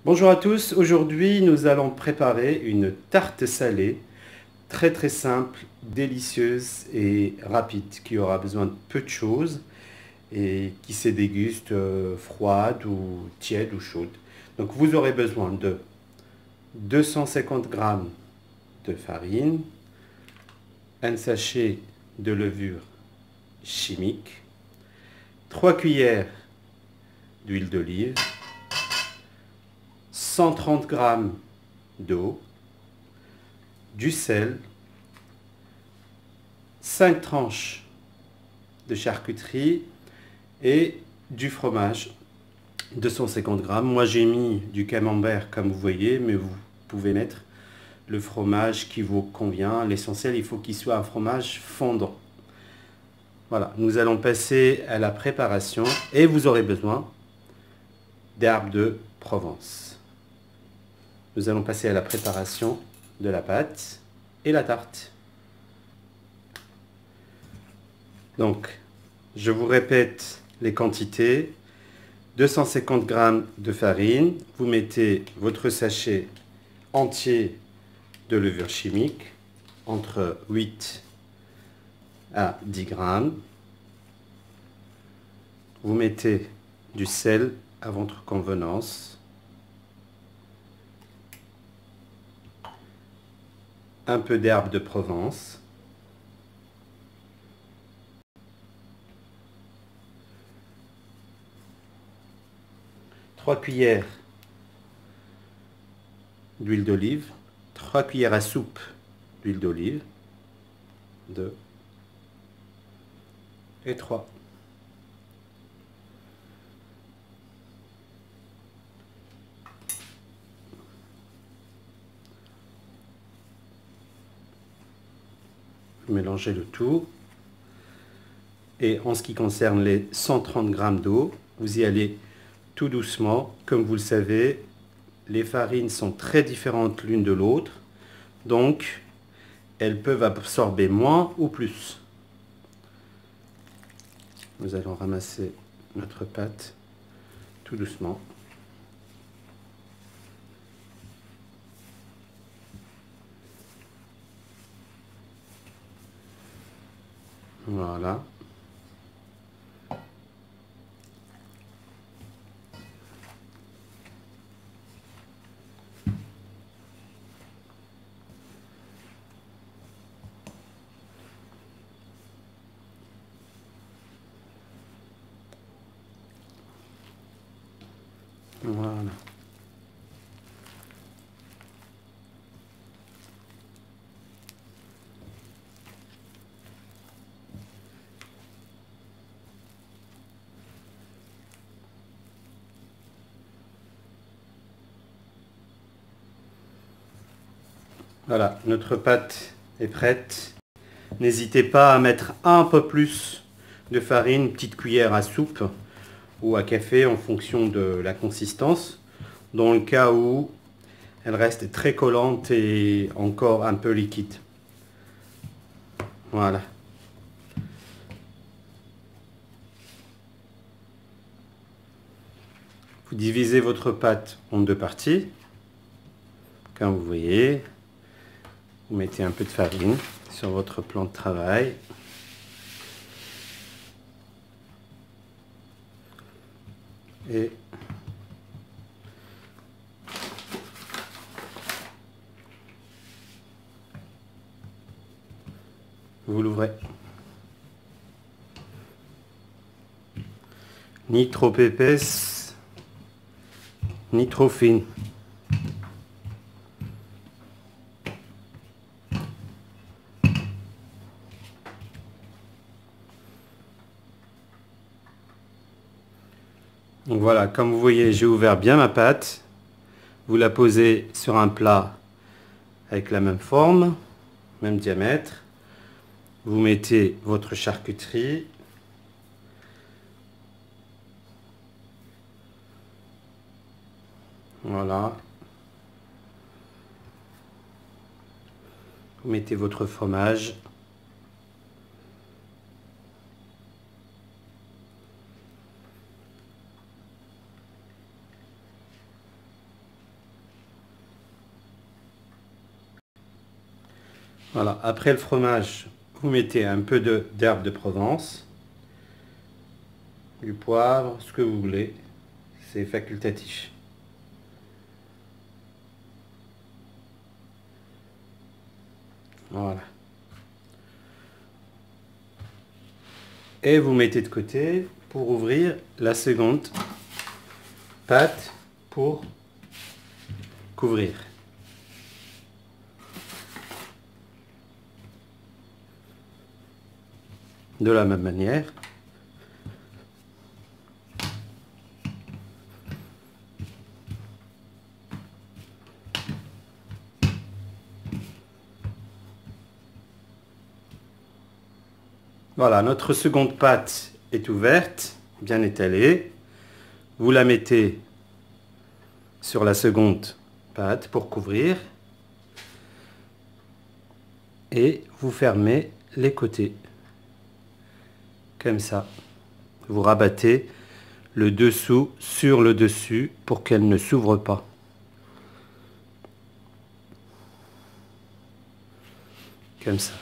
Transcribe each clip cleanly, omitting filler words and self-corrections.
Bonjour à tous, aujourd'hui nous allons préparer une tarte salée très simple, délicieuse et rapide qui aura besoin de peu de choses et qui se déguste froide ou tiède ou chaude. Donc vous aurez besoin de 250 g de farine, un sachet de levure chimique, 3 cuillères d'huile d'olive, 130 g d'eau, du sel, 5 tranches de charcuterie et du fromage, 250 g. Moi j'ai mis du camembert comme vous voyez, mais vous pouvez mettre le fromage qui vous convient. L'essentiel, il faut qu'il soit un fromage fondant. Voilà, nous allons passer à la préparation et vous aurez besoin d'herbes de Provence. Nous allons passer à la préparation de la pâte et la tarte. Donc, je vous répète les quantités. 250 g de farine, vous mettez votre sachet entier de levure chimique, entre 8 à 10 g. Vous mettez du sel à votre convenance, un peu d'herbe de Provence, trois cuillères d'huile d'olive, 3 cuillères à soupe d'huile d'olive, 2 et 3. Mélangez le tout. Et en ce qui concerne les 130 g d'eau, vous y allez tout doucement. Comme vous le savez, les farines sont très différentes l'une de l'autre, donc elles peuvent absorber moins ou plus. Nous allons ramasser notre pâte tout doucement. Voilà. Voilà. Voilà, notre pâte est prête. N'hésitez pas à mettre un peu plus de farine, une petite cuillère à soupe ou à café en fonction de la consistance, dans le cas où elle reste très collante et encore un peu liquide. Voilà. Vous divisez votre pâte en deux parties. Comme vous voyez, vous mettez un peu de farine sur votre plan de travail. Et vous l'ouvrez. Ni trop épaisse, ni trop fine. Donc voilà, comme vous voyez, j'ai ouvert bien ma pâte. Vous la posez sur un plat avec la même forme, même diamètre. Vous mettez votre charcuterie. Voilà. Vous mettez votre fromage. Voilà, après le fromage, vous mettez un peu d'herbe de Provence, du poivre, ce que vous voulez, c'est facultatif. Voilà. Et vous mettez de côté pour ouvrir la seconde pâte pour couvrir. De la même manière. Voilà, notre seconde pâte est ouverte, bien étalée. Vous la mettez sur la seconde pâte pour couvrir. Et vous fermez les côtés. Comme ça. Vous rabattez le dessous sur le dessus pour qu'elle ne s'ouvre pas. Comme ça.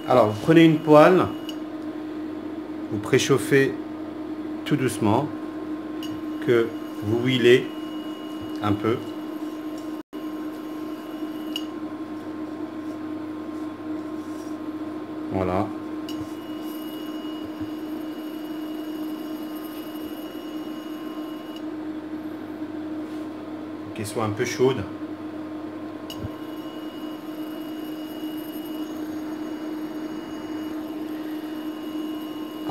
Alors, vous prenez une poêle, vous préchauffez tout doucement, que vous huilez un peu. Voilà. Qu'elle soit un peu chaude.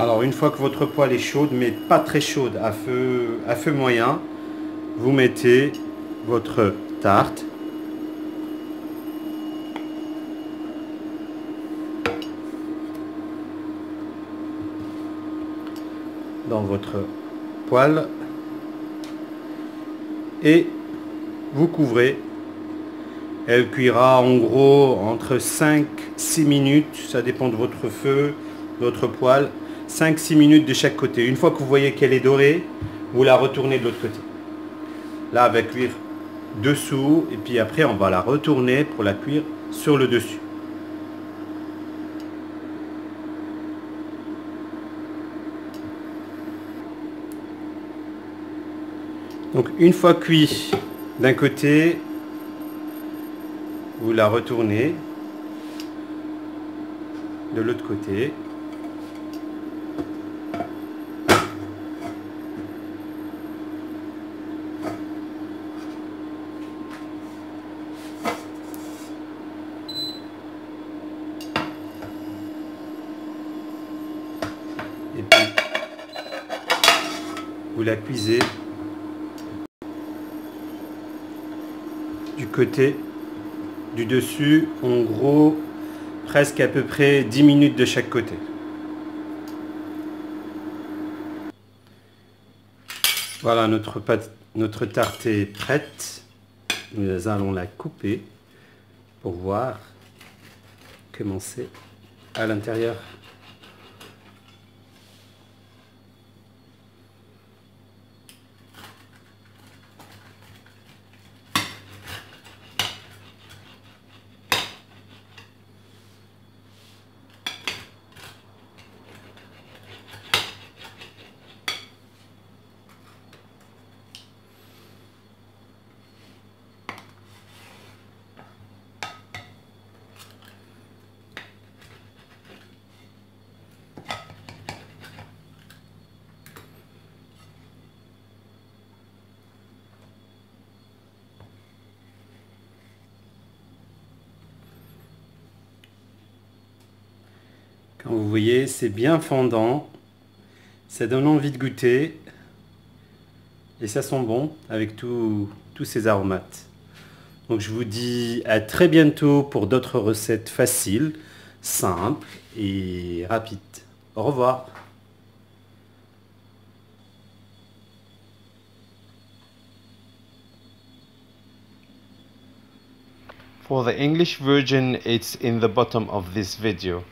Alors une fois que votre poêle est chaude, mais pas très chaude, à feu moyen, vous mettez votre tarte. Dans votre poêle et vous couvrez. Elle cuira en gros entre 5-6 minutes, ça dépend de votre feu, de votre poêle. 5-6 minutes de chaque côté. Une fois que vous voyez qu'elle est dorée, vous la retournez de l'autre côté. Là, elle va cuire dessous et puis après, on va la retourner pour la cuire sur le dessus. Donc, une fois cuit d'un côté, vous la retournez de l'autre côté. Et puis, vous la cuisez du côté du dessus, en gros, presque à peu près 10 minutes de chaque côté. Voilà, notre tarte est prête. Nous allons la couper pour voir comment c'est à l'intérieur. Quand vous voyez, c'est bien fondant, ça donne envie de goûter et ça sent bon avec tous ces aromates. Donc je vous dis à très bientôt pour d'autres recettes faciles, simples et rapides. Au revoir. For the English version, it's in the bottom of this video.